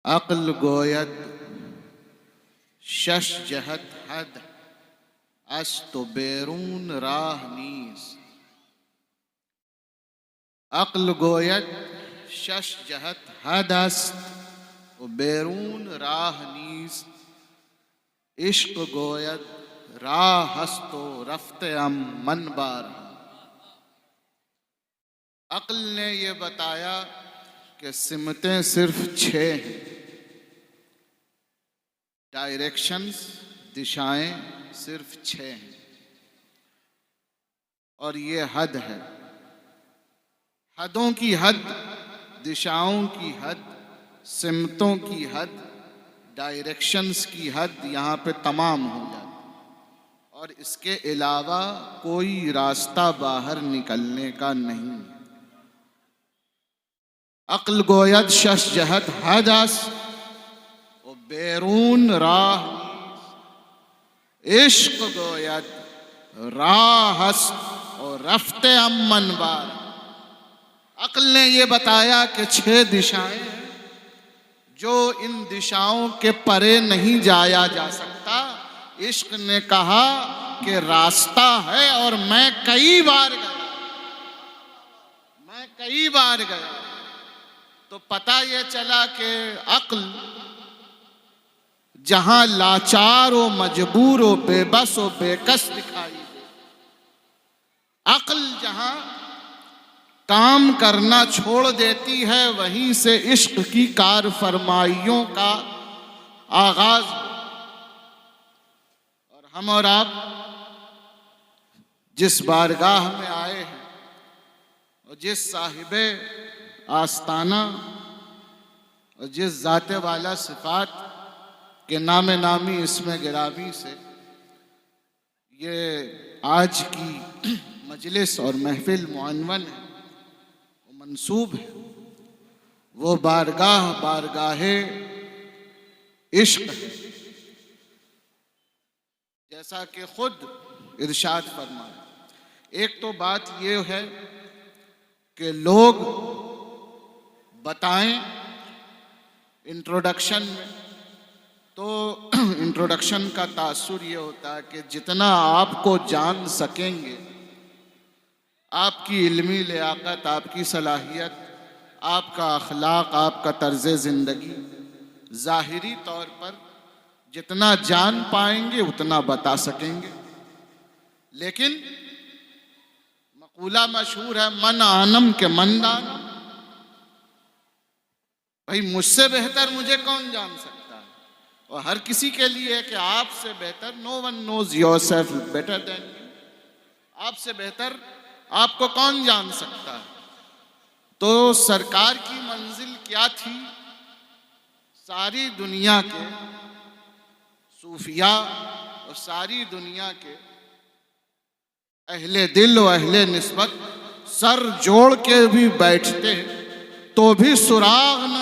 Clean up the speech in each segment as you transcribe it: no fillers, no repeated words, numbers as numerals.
अक्ल गोयद शश जहत हद अस्त बैरून राह नीस। अक्ल गोयद शश जहत हद अस्त बैरून राह नीस। इश्क गोयद राह हस्तो रफ्ते अम मन बार। अक्ल ने ये बताया कि सिमतें सिर्फ 6 हैं, डायरेक्शंस दिशाएं सिर्फ 6 हैं और ये हद है। हदों की हद, दिशाओं की हद, सिमतों की हद, डायरेक्शंस की हद यहाँ पे तमाम हो जाती और इसके अलावा कोई रास्ता बाहर निकलने का नहीं है। अक्ल गोयद शश जहत हदस और बैरून राह। इश्क गोयद राहस और रफ्ते अमन बार। अक्ल ने ये बताया कि 6 दिशाएं हैं जो इन दिशाओं के परे नहीं जाया जा सकता। इश्क ने कहा कि रास्ता है और मैं कई बार गया, तो पता ये चला कि अक्ल जहां लाचार हो, मजबूर हो, बेबस हो, बेकस दिखाई दे, अक्ल जहां काम करना छोड़ देती है, वहीं से इश्क की कार फरमाइयों का आगाज। और हम और आप जिस बारगाह में आए हैं और जिस साहिबे आस्ताना और जिस जाते वाला सिफात के नामे नामी इसमें गिरावी से ये आज की मजलिस और महफिल मुअन्वन है, वो मंसूब है, वो बारगाहे इश्क है। जैसा कि खुद इरशाद फरमाया। एक तो बात ये है कि लोग बताएं इंट्रोडक्शन में, तो इंट्रोडक्शन का तासुर ये होता है कि जितना आपको जान सकेंगे, आपकी इल्मी लियाकत, आपकी सलाहियत, आपका अखलाक, आपका तर्ज ज़िंदगी, ज़ाहिरी तौर पर जितना जान पाएंगे उतना बता सकेंगे। लेकिन मकूला मशहूर है, मन आनम के मन दानम। भाई मुझसे बेहतर मुझे कौन जान सकता है, और हर किसी के लिए है कि आपसे बेहतर, no one knows yourself better than you. आपसे बेहतर आपको कौन जान सकता है। तो सरकार की मंजिल क्या थी? सारी दुनिया के सूफिया और सारी दुनिया के अहले दिल और अहले निस्बत सर जोड़ के भी बैठते तो भी सुराग न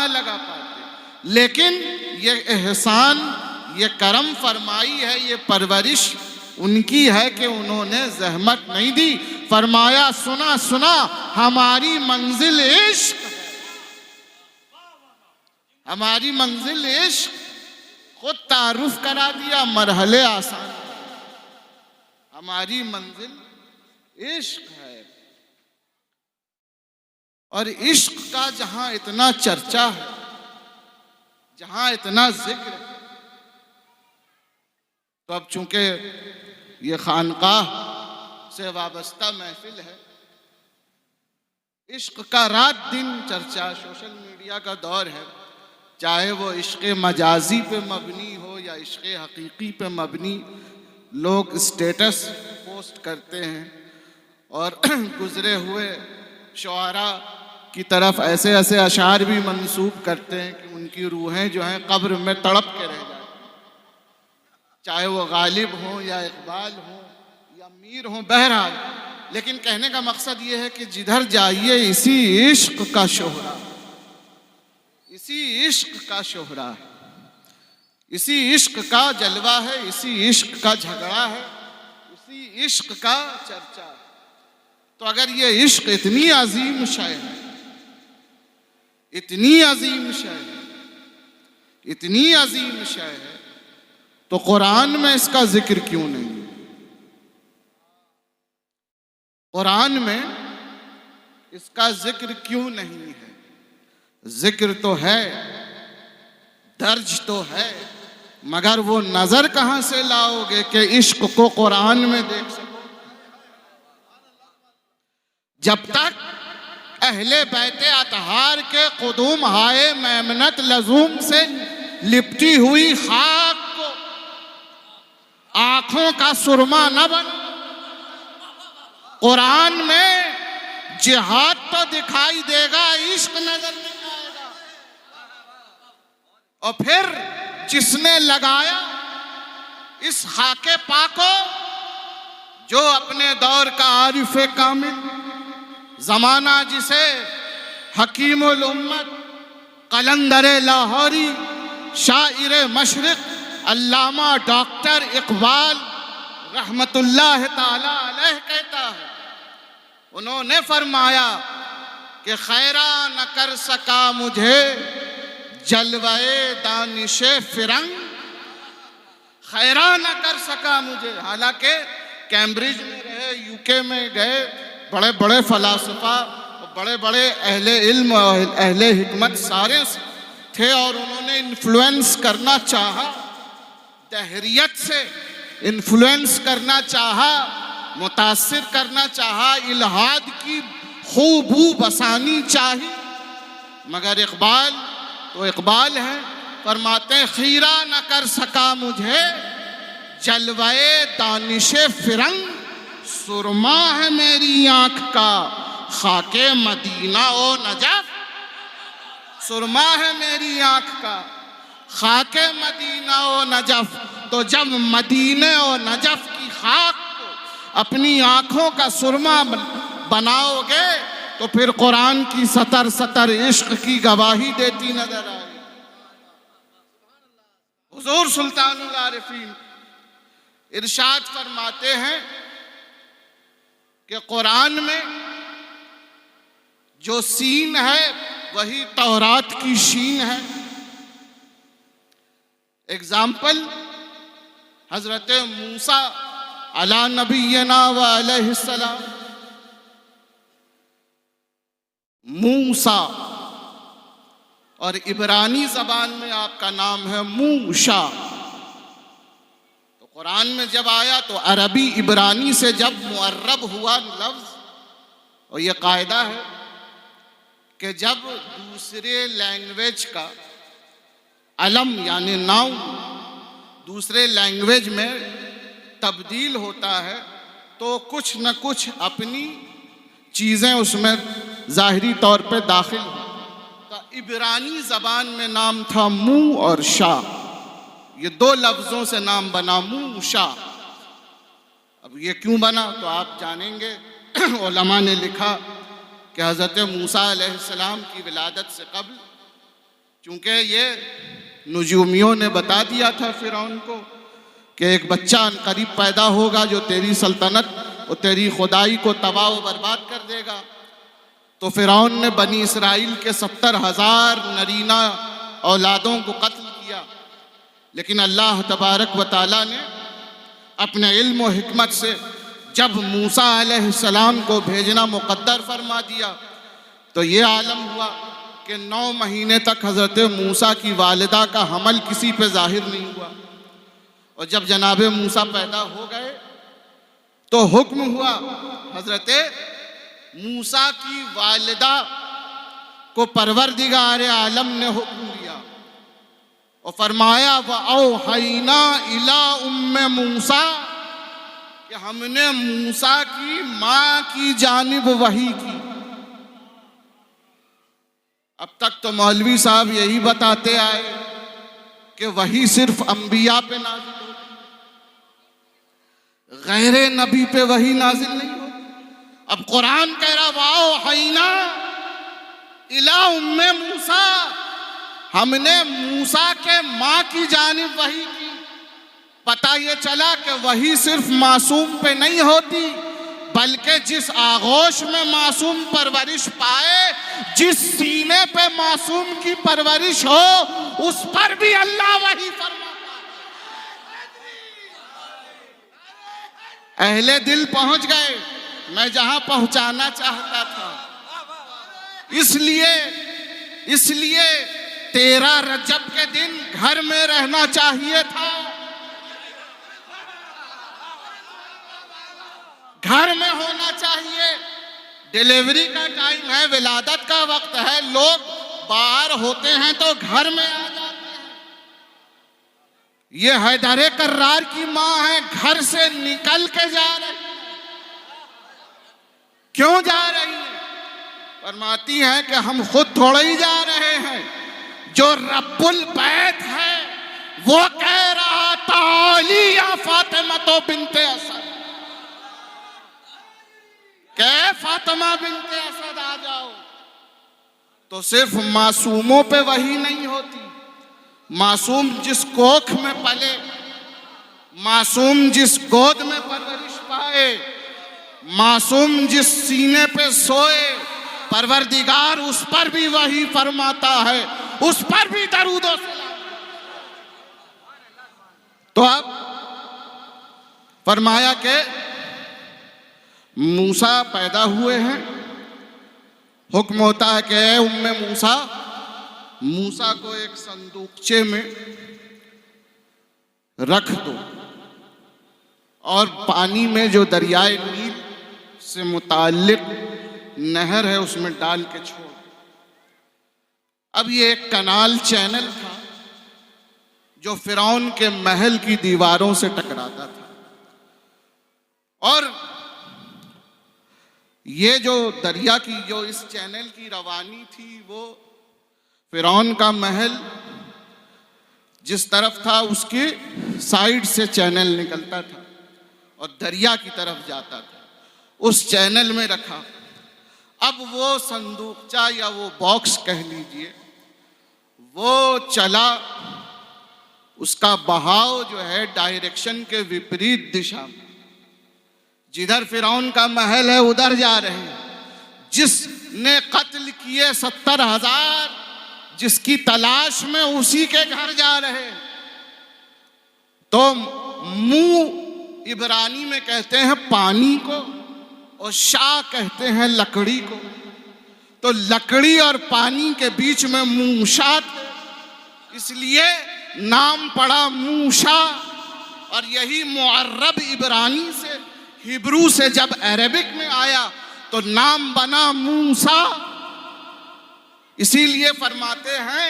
लगा पाते, लेकिन ये एहसान, ये करम फरमाई है, ये परवरिश उनकी है कि उन्होंने जहमत नहीं दी। फरमाया सुना हमारी मंजिल इश्क है, हमारी मंजिल इश्क। खुद तारुफ करा दिया, मरहले आसान, हमारी मंजिल इश्क है। और इश्क का जहां इतना चर्चा है, जहां इतना जिक्र है, तो अब चूंकि ये खानकाह से वाबस्ता महफिल है, इश्क का रात दिन चर्चा, सोशल मीडिया का दौर है, चाहे वो इश्क मजाजी पे मबनी हो या इश्क हकीकी पे मबनी। लोग स्टेटस पोस्ट करते हैं और गुजरे हुए शुआरा की तरफ ऐसे ऐसे अशार भी मंसूब करते हैं कि उनकी रूहें जो हैं कब्र में तड़प के रह जाती हैं, चाहे वो गालिब हों या इकबाल हों या मीर हों, बहरहाल। लेकिन कहने का मकसद ये है कि जिधर जाइए इसी इश्क का शोहरा, इसी इश्क का शोहरा है, इसी इश्क का जलवा है, इसी इश्क का झगड़ा है, इसी इश्क का चर्चा है। तो अगर ये इश्क इतनी अजीम शय है इतनी अजीम शय है, इतनी अजीम शय है, तो कुरान में इसका जिक्र क्यों नहीं? कुरान में इसका जिक्र क्यों नहीं है? जिक्र तो है, दर्ज तो है, मगर वो नजर कहां से लाओगे कि इश्क को कुरान में देख सको? जब तक अहले बैते अतहार के कुदूम हाय मेमनत लजूम से लिपटी हुई खाक को आंखों का सुरमा न बन, कुरान में जिहाद तो दिखाई देगा, इश्क नजर नहीं आएगा। और फिर जिसने लगाया इस खाके पाको, जो अपने दौर का आरिफ कामिल, जमाना जिसे हकीमुल उम्मत, कलंदर लाहौरी, शाइर मशरिक, अल्लामा डॉक्टर इकबाल रहमतुल्लाह ताला अलैह कहता है, उन्होंने फरमाया कि खैरा न कर सका मुझे जलवाए दानिशे फिरंग, खैरा न कर सका मुझे। हालांकि कैम्ब्रिज में रहे, यूके में गए, बड़े बड़े फलासफा, बड़े बड़े अहले इल्म, अहले हिकमत सारे थे, और उन्होंने इन्फ्लुएंस करना चाहा, तहरीयत से इन्फ्लुएंस करना चाहा, मुतासिर करना चाहा, इल्हाद की खूबू बसानी चाहिए, मगर इकबाल तो इकबाल है, फरमाते हैं खीरा न कर सका मुझे जलवाए दानिशे फिरंग, सुरमा है मेरी आंख का खाके मदीना ओ नजफ, सुरमा है मेरी आंख का खाके मदीना ओ नजफ। तो जब मदीने और नजफ की खाक को अपनी आंखों का सुरमा बनाओगे तो फिर कुरान की सतर सतर इश्क की गवाही देती नजर आएगी। हुजूर सुल्तानुल आरिफीन इरशाद फरमाते हैं कि कुरान में जो सीन है वही तौरात की शीन है। एग्जाम्पल हजरत मूसा अला नबीना व अलैहिस्सलाम, मूसा और इब्रानी जबान में आपका नाम है मूशा। तो कुरान में जब आया तो अरबी इब्रानी से जब मुअर्रब हुआ लफ्ज, और ये कायदा है कि जब दूसरे लैंग्वेज का अलम यानी नाउन दूसरे लैंग्वेज में तब्दील होता है तो कुछ न कुछ अपनी चीज़ें उसमें ज़ाहिरी तौर पे दाखिल हो। तो इब्रानी ज़बान में नाम था मू और शाह, ये दो लफ्ज़ों से नाम बना मू शाह। अब ये क्यों बना तो आप जानेंगे। उलमा ने लिखा कि हज़रत मूसा अलैहिस्सलाम की विलादत से कबल, चूँकि ये नुजूमियों ने बता दिया था फ़िरौन को कि एक बच्चा करीब पैदा होगा जो तेरी सल्तनत और तेरी खुदाई को तबाह व बर्बाद कर देगा, तो फ़िरौन ने बनी इसराइल के 70,000 नरीना औलादों को कत्ल किया। लेकिन अल्लाह तबारक व तआला ने अपने इल्म और हिकमत से जब मूसा अलैहिस्सलाम को भेजना मुक़द्दर फरमा दिया तो ये आलम हुआ कि 9 महीने तक हज़रत मूसा की वालिदा का हमल किसी पे ज़ाहिर नहीं हुआ। और जब जनाब मूसा पैदा हो गए तो हुक्म हुआ, हज़रत मूसा की वालिदा को परवरदिगार आलम ने हुक्म दिया और फरमाया वअौहैना इला उम्मे मूसा, कि हमने मूसा की माँ की जानिब वही की। अब तक तो मौलवी साहब यही बताते आए कि वही सिर्फ अंबिया पे नाजिल हो, गैरे नबी पे वही नाजिल नहीं हो। अब कुरान कह रहा वअौहैना इला उम्मे मूसा, हमने मूसा के माँ की जानिब वही की। पता ये चला कि वही सिर्फ मासूम पे नहीं होती, बल्कि जिस आगोश में मासूम परवरिश पाए जिस सीने पे मासूम की परवरिश हो उस पर भी अल्लाह वही फरमाता है। अहले दिल पहुंच गए मैं जहां पहुंचाना चाहता था। इसलिए 13 रजब के दिन घर में रहना चाहिए था। घर में होना चाहिए। डिलीवरी का टाइम है, विलादत का वक्त है, लोग बाहर होते हैं तो घर में आ जाते हैं। ये हैदर कर्रार की माँ है, घर से निकल के जा रही है। क्यों जा रही है? फरमाती हैं कि हम खुद थोड़े ही जा रहे हैं, जो रब्बुल बैत है वो कह रहा ताली या फातिमा तो बिनते असद, क्या फातिमा बिनते असद आ जाओ। तो सिर्फ मासूमों पे वही नहीं होती। मासूम जिस कोख में पले, मासूम जिस गोद में परवरिश पाए, मासूम जिस सीने पे सोए, परवरदिगार उस पर भी वही फरमाता है, उस पर भी दरूद और सलाम। तो अब फरमाया कि मूसा पैदा हुए हैं, हुक्म होता है कि उम्मे मूसा को एक संदूकचे में रख दो और पानी में जो दरियाए नील से मुताल्लिक नहर है उसमें डाल के छोड़। अब ये एक कनाल चैनल था जो फिरौन के महल की दीवारों से टकराता था, और ये जो दरिया की जो इस चैनल की रवानी थी वो फिरौन का महल जिस तरफ था उसके साइड से चैनल निकलता था और दरिया की तरफ जाता था। उस चैनल में रखा। अब वो संदूकचा या वो बॉक्स कह लीजिए, वो चला, उसका बहाव जो है डायरेक्शन के विपरीत दिशा में, जिधर फिरौन का महल है उधर जा रहे हैं। जिसने कत्ल किए 70,000, जिसकी तलाश में उसी के घर जा रहे हैं। तो मुंह इब्रानी में कहते हैं पानी को और शाह कहते हैं लकड़ी को। तो लकड़ी और पानी के बीच में मूशा, इसलिए नाम पड़ा मूशा। और यही मुअर्रब इब्रानी से, हिब्रू से जब अरबिक में आया तो नाम बना मूसा। इसीलिए फरमाते हैं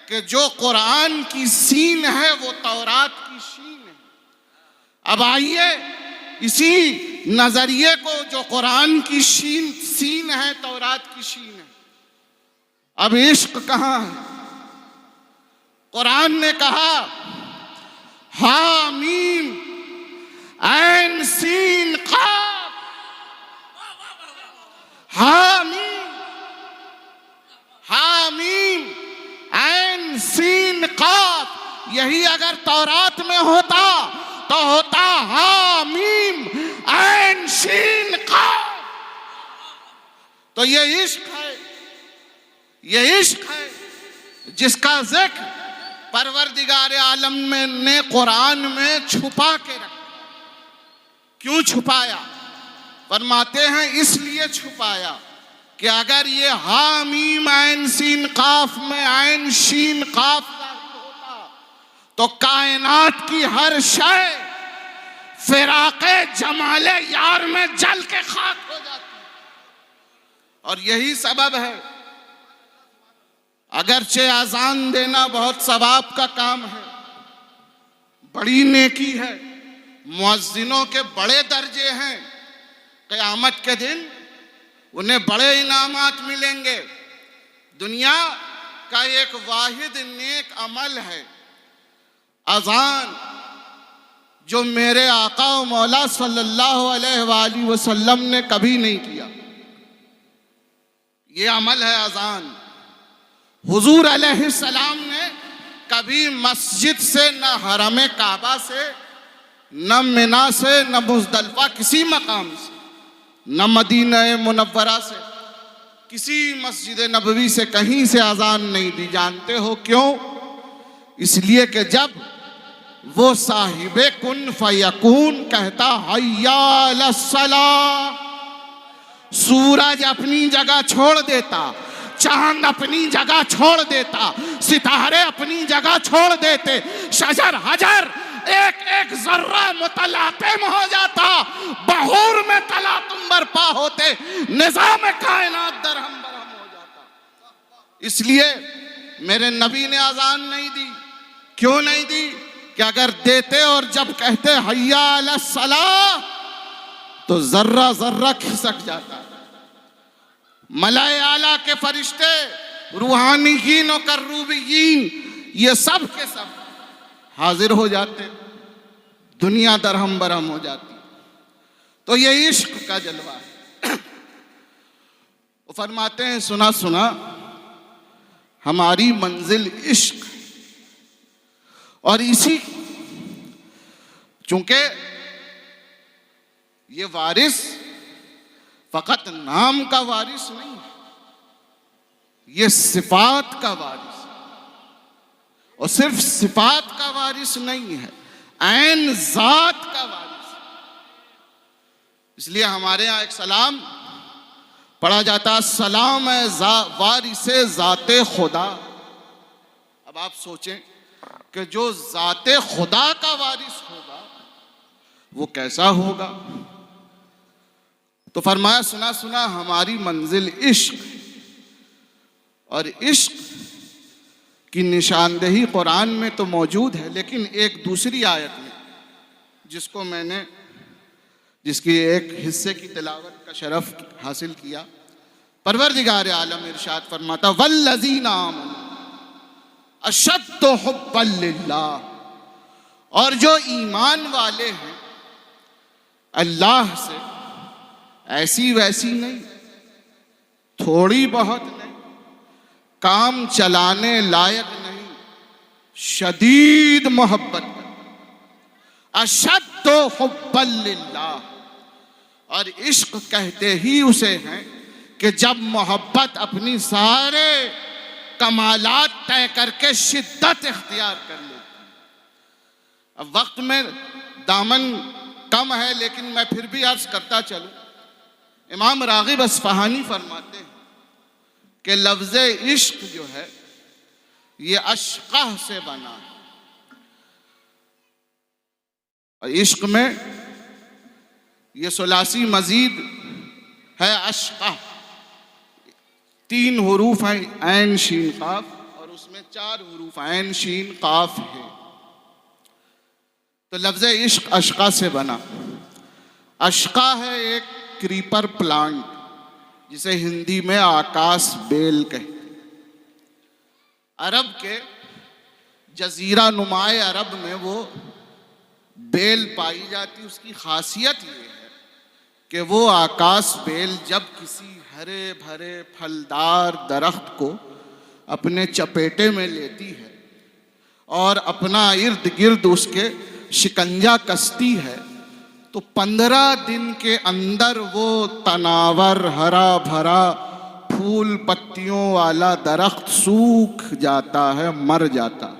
कि जो कुरान की सीन है वो तौरात की शीन है। अब आइए इसी नजरिए को, जो कुरान की सीन है तौरात की शीन है, अब इश्क कहाँ है? कुरान ने कहा हामीम ऐन सीन काफ, हामीम ऐन सीन काफ। यही अगर तौरात में होता तो होता हामीम ऐन सीन काफ। तो ये इश्क है, ये इश्क है जिसका जिक्र परवरदिगार आलम ने कुरान में छुपा के रखा। क्यों छुपाया? फरमाते हैं इसलिए छुपाया कि अगर ये हामीम ऐन सीन काफ में ऐन शीन काफ होता तो कायनात की हर शय फिराके जमाले यार में जल के खाक हो जाती। और यही सबब है, अगरचे अजान देना बहुत सवाब का काम है, बड़ी नेकी है, मुअज्जिनों के बड़े दर्जे हैं, क़यामत के दिन उन्हें बड़े इनामात मिलेंगे। दुनिया का एक वाहिद नेक अमल है अजान, जो मेरे आका और मौला सल्लल्लाहु अलैहि वसल्लम ने कभी नहीं किया। ये अमल है अजान। हुजूर अलैहिस्सलाम ने कभी मस्जिद से, न हरम काबा से, न मिना से, न मुज़दलिफ़ा किसी मकाम से, न मदीना मुनव्वरा से किसी मस्जिद नबवी से कहीं से अजान नहीं दी। जानते हो क्यों? इसलिए कि जब वो साहिबे कुन फयकून कहता हय्या अलस्सलाह, सूरज अपनी जगह छोड़ देता, चांद अपनी जगह छोड़ देता, सितारे अपनी जगह छोड़ देते, शजर हजर एक एक जर्रा मुतलातिम हो जाता, बहूर में तलातुम बरपा होते, निजाम कायनात दरहम बरहम हो जाता। इसलिए मेरे नबी ने अजान नहीं दी। क्यों नहीं दी? कि अगर देते और जब कहते हय्या अलस्सलाह तो जर्रा जर्रा खिसक जाता। मलाए आला के फरिश्ते, रूहानीयीन और कर्रूबियीन, ये सब के सब हाजिर हो जाते, दुनिया दरहम बरहम हो जाती। तो ये इश्क का जलवा है। वो फरमाते हैं सुना सुना हमारी मंजिल इश्क। और इसी चूंकि ये वारिस फकत नाम का वारिस नहीं है, ये सिफात का वारिस है। और सिर्फ सिफात का वारिस नहीं है, ऐन जात का वारिस है। इसलिए हमारे यहाँ एक सलाम पढ़ा जाता, सलाम है वारिसे जाते खुदा। अब आप सोचें कि जो जाते खुदा का वारिस होगा वो कैसा होगा? तो फरमाया सुना सुना हमारी मंजिल इश्क। और इश्क की निशानदेही कुरान में तो मौजूद है, लेकिन एक दूसरी आयत में जिसकी एक हिस्से की तिलावत का शरफ हासिल किया, परवरदिगार आलम इरशाद फरमाता वल्लज़ीना आमनू अशद्दु हुब्बन लिल्लाह, और जो ईमान वाले हैं अल्लाह से ऐसी वैसी नहीं, थोड़ी बहुत नहीं, काम चलाने लायक नहीं, शदीद मोहब्बत, अशद्दु हुब्बन लिल्लाह। और इश्क कहते ही उसे हैं कि जब मोहब्बत अपनी सारे कमालात तय करके शिद्दत इख्तियार कर लेती है। अब वक्त में दामन कम है, लेकिन मैं फिर भी अर्ज करता चलूं। इमाम रागिब अस्फहानी फरमाते हैं कि लफ्ज़े इश्क जो है ये अश्क़ह से बना है। और इश्क में ये सुलासी मजीद है अश्क़ह, 3 हुरूफ हैं ऐन शीन काफ, और उसमें 4 हुरूफ ऐन शीन काफ है। तो लफ्ज़े इश्क अश्क़ा से बना। अश्क़ा है एक क्रीपर प्लांट, जिसे हिंदी में आकाश बेल कहते। अरब के जजीरा नुमाए अरब में वो बेल पाई जाती। उसकी खासियत ये है कि वो आकाश बेल जब किसी हरे भरे फलदार दरख्त को अपने चपेटे में लेती है और अपना इर्द गिर्द उसके शिकंजा कसती है, तो 15 दिन के अंदर वो तनावर हरा भरा फूल पत्तियों वाला दरख्त सूख जाता है, मर जाता है।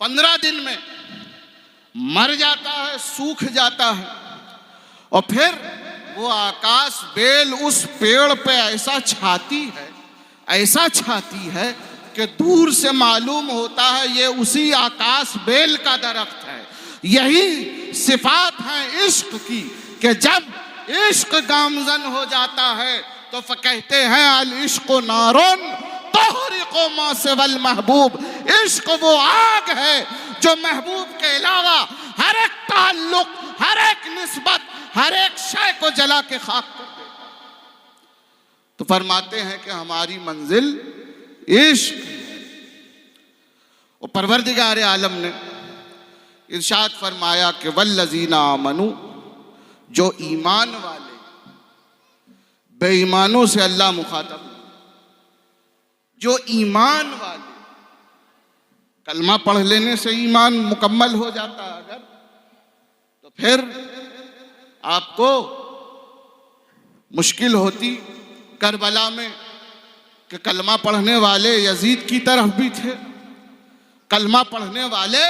15 दिन में मर जाता है, सूख जाता है। और फिर वो आकाश बेल उस पेड़ पे ऐसा छाती है कि दूर से मालूम होता है ये उसी आकाश बेल का दरख्त है। यही सिफात है इश्क की कि जब इश्क गामजन हो जाता है तो कहते हैं अल इश्क नारुन तुहरिक़ु मा सिवल महबूब। इश्क वो आग है जो महबूब के अलावा हर एक ताल्लुक, हर एक निस्बत, हर एक शय को जला के खाक कर देता है। तो फरमाते हैं कि हमारी मंजिल इश्क है। और परवरदिगार आलम ने इरशाद फरमाया कि वल्लज़ीना आमनू, जो ईमान वाले, बेईमानों से अल्लाह मुखातब नहीं, जो ईमान वाले, कलमा पढ़ लेने से ईमान मुकम्मल हो जाता अगर, तो फिर आपको मुश्किल होती करबला में कि कलमा पढ़ने वाले यजीद की तरफ भी थे, कलमा पढ़ने वाले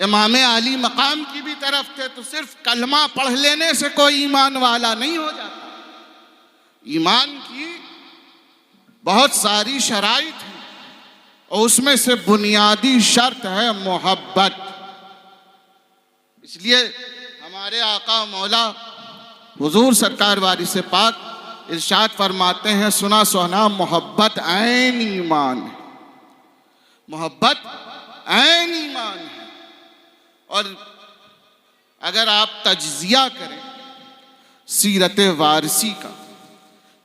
इमाम अली मकाम की भी तरफ थे। तो सिर्फ कलमा पढ़ लेने से कोई ईमान वाला नहीं हो जाता। ईमान की बहुत सारी शराइत हैं और उसमें से बुनियादी शर्त है मोहब्बत। इसलिए हमारे आका मौला हुजूर सरकार वारिस पाक इरशाद फरमाते हैं, सुना सुना मोहब्बत ऐन ईमान है, मोहब्बत ऐन ईमान है। और अगर आप तज्जिया करें सीरत वारसी का,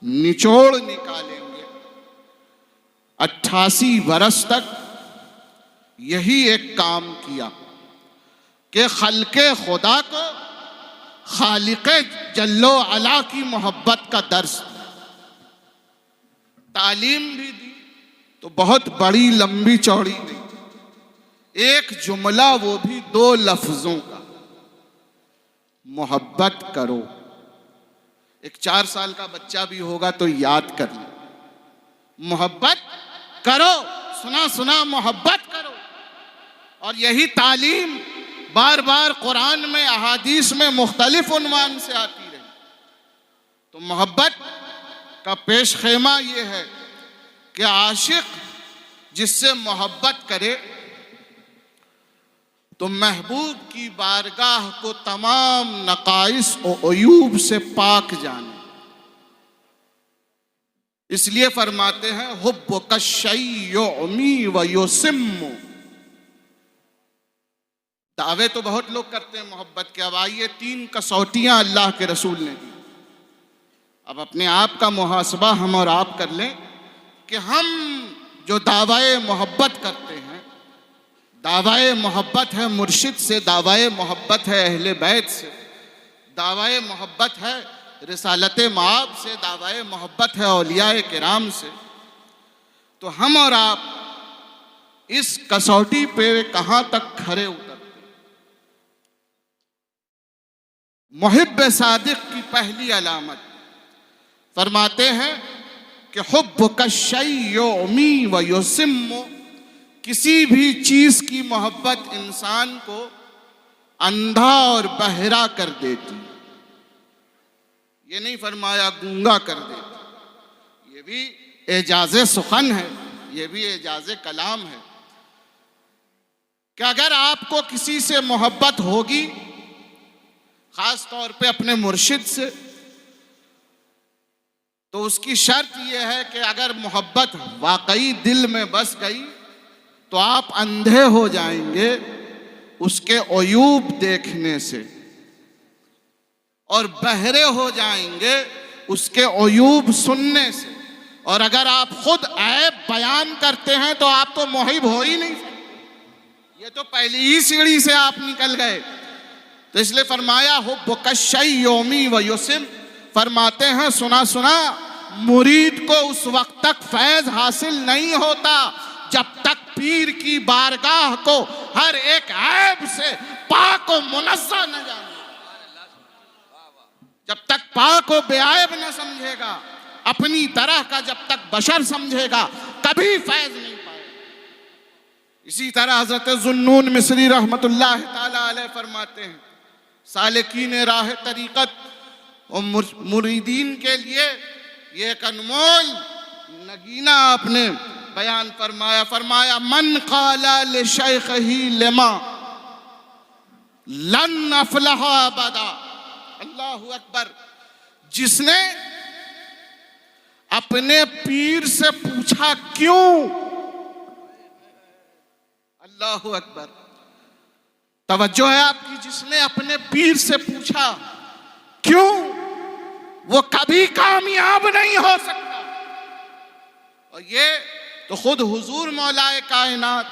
निचोड़ निकालेंगे, 88 बरस तक यही एक काम किया कि खल्के खुदा को खालिके जल्लो अला की मोहब्बत का दर्स तालीम भी दी। तो बहुत बड़ी लंबी चौड़ी नहीं, एक जुमला, वो भी 2 लफ्जों का, मोहब्बत करो। एक 4 साल का बच्चा भी होगा तो याद कर ले, मोहब्बत करो, सुना सुना मोहब्बत करो। और यही तालीम बार बार कुरान में, अहादीस में मुख्तलिफ उन्वान से आती रही। तो मोहब्बत का पेश खेमा ये है कि आशिक जिससे मोहब्बत करे तो महबूब की बारगाह को तमाम नकाइस और अयूब से पाक जाने। इसलिए फरमाते हैं, हुब्बु कश्शय्युमी व युसिम्मु। दावे तो बहुत लोग करते हैं मोहब्बत के। अब आइए 3 कसौटियां अल्लाह के रसूल ने दी। अब अपने आप का मुहासबा हम और आप कर लें कि हम जो दावाए मोहब्बत करते हैं, दावाए मोहब्बत है मुर्शिद से, दावाए मोहब्बत है अहले बैत से, दावाए मोहब्बत है रिसालत माब से, दावाए मोहब्बत है औलियाए किराम से। तो हम और आप इस कसौटी पे कहां तक खरे उतरते? मुहिब्ब सादिक की पहली अलामत फरमाते हैं कि हुब्बु कश्शय्युमी व युसिम्मु। किसी भी चीज की मोहब्बत इंसान को अंधा और बहरा कर देती, ये नहीं फरमाया गूंगा कर देती। ये भी एजाज़े सुखन है, ये भी एजाज़े कलाम है कि अगर आपको किसी से मोहब्बत होगी, खास तौर पे अपने मुर्शिद से, तो उसकी शर्त यह है कि अगर मोहब्बत वाकई दिल में बस गई तो आप अंधे हो जाएंगे उसके अयूब देखने से, और बहरे हो जाएंगे उसके अयूब सुनने से। और अगर आप खुद ऐब बयान करते हैं तो आप तो मुहिब हो ही नहीं सकते, ये तो पहली ही सीढ़ी से आप निकल गए। तो इसलिए फरमाया हुब्बु कश्शय्युमी व युसिम। फरमाते हैं, सुना सुना मुरीद को उस वक्त तक फैज हासिल नहीं होता जब तक पीर की बारगाह को हर एक ऐब से पाक व मुनज़्ज़ह न जाने, जब तक पाक व बेऐब न समझेगा, अपनी तरह का जब तक बशर समझेगा, कभी फैज नहीं पाएगा। इसी तरह हजरत ज़ुन्नून मिस्री रहमतुल्लाह ताला अलैह फरमाते हैं, सालिकीन राह तरीक़त और मुरीदीन के लिए ये एक अनमोल नगीना आपने बयान फरमाया। फरमाया, मन क़ाला लिशैख़िही लिमा लन अफ़लहा अबदा। अल्लाहु अकबर। जिसने अपने पीर से पूछा क्यों, अल्लाहु अकबर, तवज्जो है आपकी, जिसने अपने पीर से पूछा क्यों, वो कभी कामयाब नहीं हो सकता। और ये तो खुद हुजूर मौलाए कायनात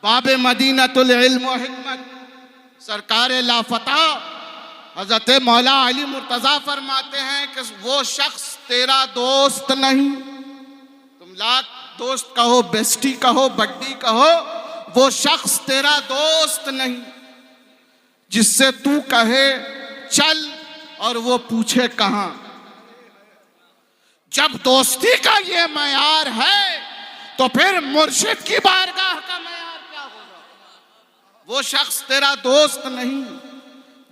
बाबे मदीनतुल इल्म व हिकमत सरकार लाफता हजरत मौला अली मुर्तज़ा फरमाते हैं कि वो शख्स तेरा दोस्त नहीं, तुम लाख दोस्त कहो, बेस्टी कहो, बड्डी कहो, वो शख्स तेरा दोस्त नहीं जिससे तू कहे चल और वो पूछे कहां, जब दोस्ती का ये मयार है तो फिर मुर्शिद की बारगाह का मयार क्या होगा? वो शख्स तेरा दोस्त नहीं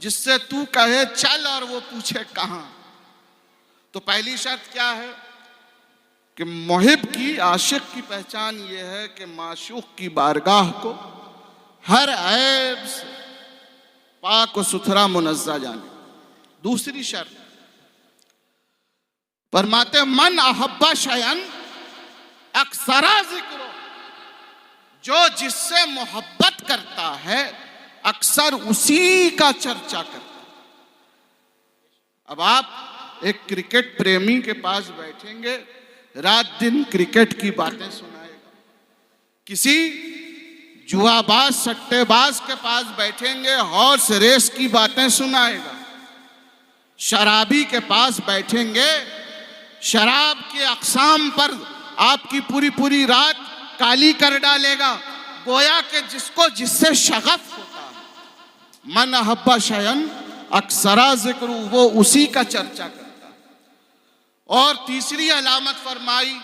जिससे तू कहे चल और वो पूछे कहां। तो पहली शर्त क्या है कि मुहिब की, आशिक की पहचान ये है कि माशूक की बारगाह को हर ऐब से पाक व सुथरा मुनज़्ज़ा जाने। दूसरी शर्त फरमाते मन अहब्बा शयन अक्सरा जिक्रो, जो जिससे मोहब्बत करता है अक्सर उसी का चर्चा करता है। अब आप एक क्रिकेट प्रेमी के पास बैठेंगे, रात दिन क्रिकेट की बातें सुनाएगा। किसी जुआबाज सट्टेबाज के पास बैठेंगे, हॉर्स रेस की बातें सुनाएगा। शराबी के पास बैठेंगे, शराब के अक़साम पर आपकी पूरी पूरी रात काली कर डालेगा, गोया कि जिसको जिससे शगफ होता है। मन अहब्बा शयन अक्सरा जिक्र, वो उसी का चर्चा करता है। और तीसरी अलामत फरमाई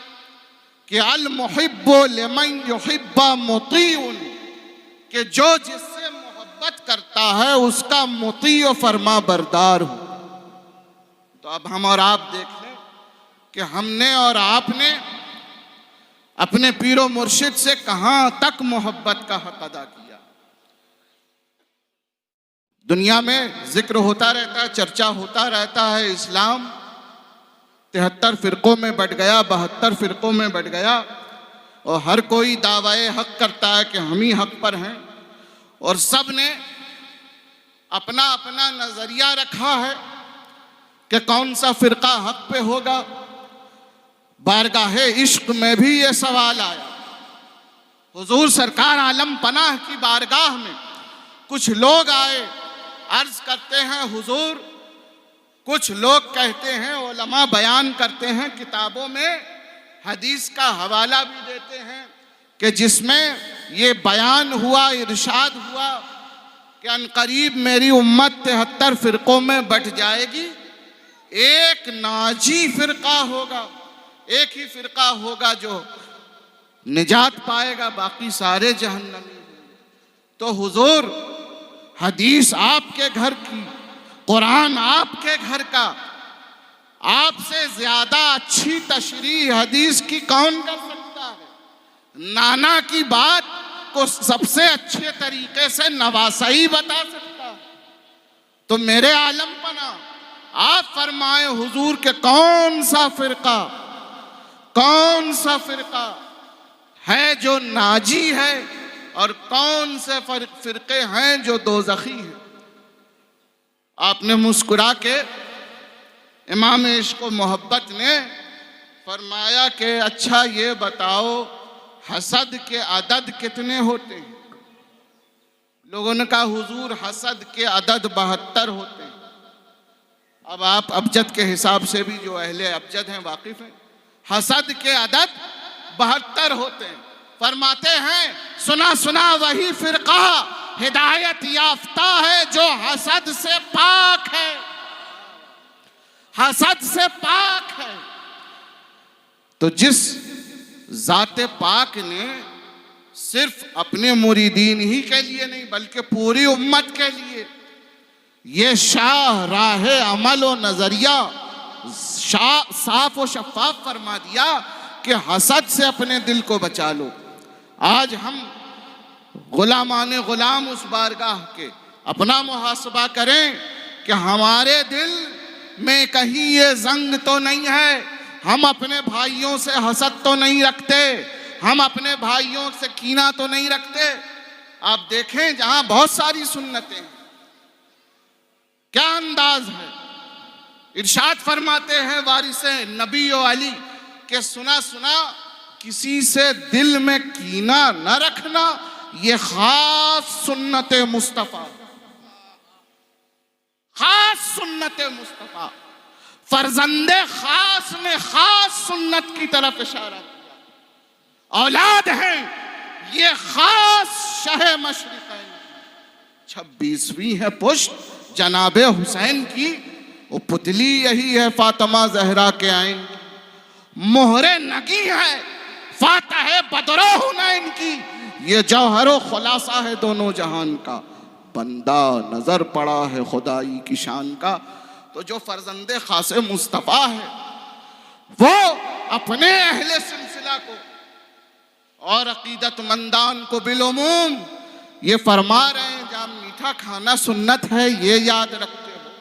कि अल मुहिब्बु लिमन युहिब्बा मुतीउन, कि जो जिससे मोहब्बत करता है उसका मुती और फरमा बरदार हो। तो अब हम और आप देख लें कि हमने और आपने अपने पीरो मुर्शिद से कहां तक मोहब्बत का हक अदा किया। दुनिया में जिक्र होता रहता है, चर्चा होता रहता है, इस्लाम 73 फिरकों में बट गया, 72 फिरकों में बट गया, और हर कोई दावाए हक करता है कि हम ही हक पर हैं, और सब ने अपना अपना नजरिया रखा है कि कौन सा फिरका हक पे होगा। बारगाहे इश्क में भी ये सवाल आया। हुजूर सरकार आलम पनाह की बारगाह में कुछ लोग आए, अर्ज करते हैं हुजूर, कुछ लोग कहते हैं, उलमा बयान करते हैं, किताबों में हदीस का हवाला भी देते हैं कि जिसमें ये बयान हुआ, इरशाद हुआ कि अनकरीब मेरी उम्मत 73 फिरकों में बट जाएगी, एक नाजी फिरका होगा, एक ही फिरका होगा जो निजात पाएगा, बाकी सारे जहन्नमी। तो हुजूर हदीस आपके घर की, कुरान आपके घर का, आपसे ज्यादा अच्छी तशरीह हदीस की कौन कर सकता है? नाना की बात को सबसे अच्छे तरीके से नवासाई बता सकता है। तो मेरे आलम पना आप फरमाए हुजूर के कौन सा फिरका है जो नाजी है, और कौन से फिरके हैं जो दोज़खी हैं। आपने मुस्कुरा के इमाम इश्क व मोहब्बत ने फरमाया कि अच्छा ये बताओ हसद के अदद कितने होते हैं? लोगों ने कहा हुजूर हसद के अदद 72 होते हैं। अब आप अबजद के हिसाब से भी जो अहले अबजद हैं वाकिफ हैं, हसद के अदद 72 होते हैं। फरमाते हैं सुना सुना वही फिरका हिदायत याफ्ता है जो हसद से पाक है, हसद से पाक है। तो जिस जाते पाक ने सिर्फ अपने मुरीदीन ही के लिए नहीं बल्कि पूरी उम्मत के लिए ये शाह राह अमल और नजरिया साफ और शफाफ फरमा दिया कि हसद से अपने दिल को बचा लो। आज हम गुलामाने गुलाम उस बारगाह के अपना मुहासबा करें कि हमारे दिल में कहीं ये जंग तो नहीं है, हम अपने भाइयों से हसद तो नहीं रखते, हम अपने भाइयों से कीना तो नहीं रखते। आप देखें जहां बहुत सारी सुन्नतें हैं, क्या अंदाज है। इरशाद फरमाते हैं वारिसे नबी और अली के सुना सुना किसी से दिल में कीना न रखना, ये खास सुन्नत मुस्तफ़ा, खास सुन्नत मुस्तफ़ा। फर्जंदे खास ने खास सुन्नत की तरफ इशारा किया। औलाद है ये खास शह मशरिक़ैन, 26वीं है पुश्त जनाबे हुसैन की, वो पुतली यही है फातिमा जहरा के आइन। मोहरे नगी है, फातह बदरो न इनकी, ये जौहरो खुलासा है दोनों जहान का, बंदा नजर पड़ा है खुदाई की शान का। तो जो फर्जंदे खासे मुस्तफ़ा है वो अपने अहले सिलसिला को और अकीदतमंदान को बिलुमूम ये फरमा रहे हैं, जब मीठा खाना सुन्नत है ये याद रखते हो,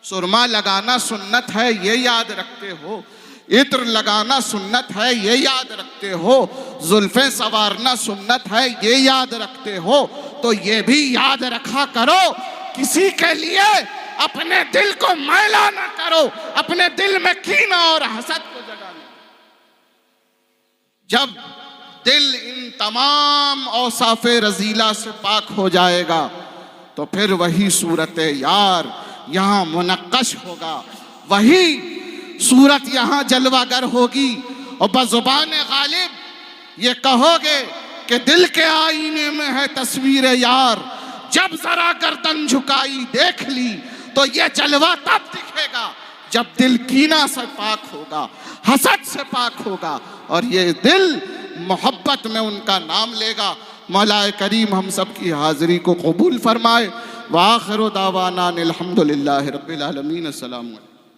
सुरमा लगाना सुन्नत है ये याद रखते हो, इत्र लगाना सुन्नत है ये याद रखते हो, जुल्फे संवारना सुन्नत है ये याद रखते हो, तो ये भी याद रखा करो किसी के लिए अपने दिल को मैला ना करो, अपने दिल में कीना और हसद को जगाना। जब दिल इन तमाम औसाफे रजीला से पाक हो जाएगा तो फिर वही सूरत यार यहाँ मुनक्कश होगा, वही सूरत यहाँ जलवागर होगी, और बज़ुबान गालिब ये कहोगे कि दिल के आईने में है तस्वीर यार, जब जरा गर्दन झुकाई देख ली तो ये जलवा तब दिखेगा जब दिल कीना से पाक होगा, हसद से पाक होगा, और ये दिल मोहब्बत में उनका नाम लेगा। मौला करीम हम सब की हाज़िरी को कबूल फरमाए। व आखिरु दावाना अनिल हम्दुलिल्लाहि रब्बिल आलमीन। अस्सलामु अलैकुम।